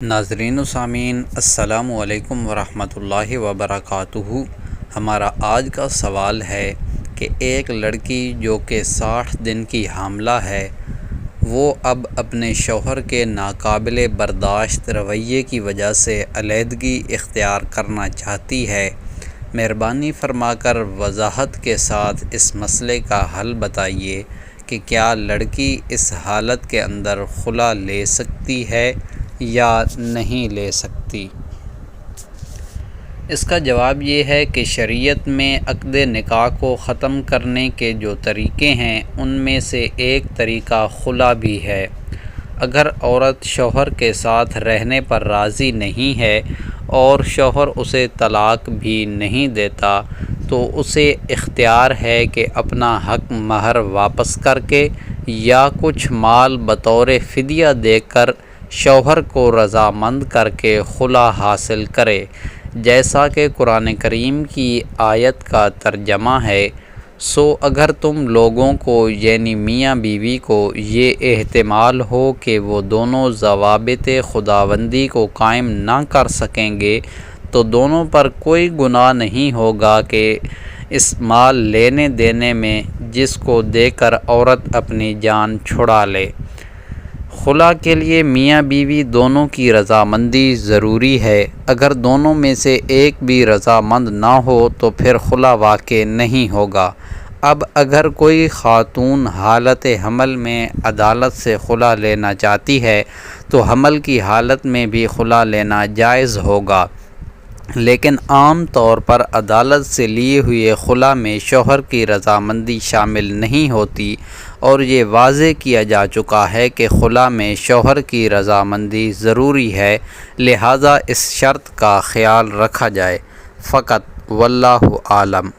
ناظرین و سامعین، السلام علیکم ورحمۃ اللہ وبرکاتہ۔ ہمارا آج کا سوال ہے کہ ایک لڑکی جو کہ 60 دن کی حاملہ ہے، وہ اب اپنے شوہر کے ناقابل برداشت رویے کی وجہ سے علیحدگی اختیار کرنا چاہتی ہے۔ مہربانی فرما کر وضاحت کے ساتھ اس مسئلے کا حل بتائیے کہ کیا لڑکی اس حالت کے اندر خلا لے سکتی ہے یا نہیں لے سکتی؟ اس کا جواب یہ ہے کہ شریعت میں عقد نکاح کو ختم کرنے کے جو طریقے ہیں، ان میں سے ایک طریقہ خلا بھی ہے۔ اگر عورت شوہر کے ساتھ رہنے پر راضی نہیں ہے اور شوہر اسے طلاق بھی نہیں دیتا، تو اسے اختیار ہے کہ اپنا حق مہر واپس کر کے یا کچھ مال بطور فدیہ دے کر شوہر کو رضامند کر کے خلا حاصل کرے، جیسا کہ قرآن کریم کی آیت کا ترجمہ ہے: سو اگر تم لوگوں کو یعنی میاں بیوی کو یہ احتمال ہو کہ وہ دونوں ضوابط خداوندی کو قائم نہ کر سکیں گے، تو دونوں پر کوئی گناہ نہیں ہوگا کہ اس مال لینے دینے میں جس کو دے کر عورت اپنی جان چھڑا لے۔ خلا کے لیے میاں بیوی دونوں کی رضامندی ضروری ہے۔ اگر دونوں میں سے ایک بھی رضامند نہ ہو تو پھر خلا واقع نہیں ہوگا۔ اب اگر کوئی خاتون حالت حمل میں عدالت سے خلا لینا چاہتی ہے تو حمل کی حالت میں بھی خلا لینا جائز ہوگا، لیکن عام طور پر عدالت سے لیے ہوئے خلا میں شوہر کی رضامندی شامل نہیں ہوتی، اور یہ واضح کیا جا چکا ہے کہ خلا میں شوہر کی رضامندی ضروری ہے، لہٰذا اس شرط کا خیال رکھا جائے۔ فقط واللہ عالم۔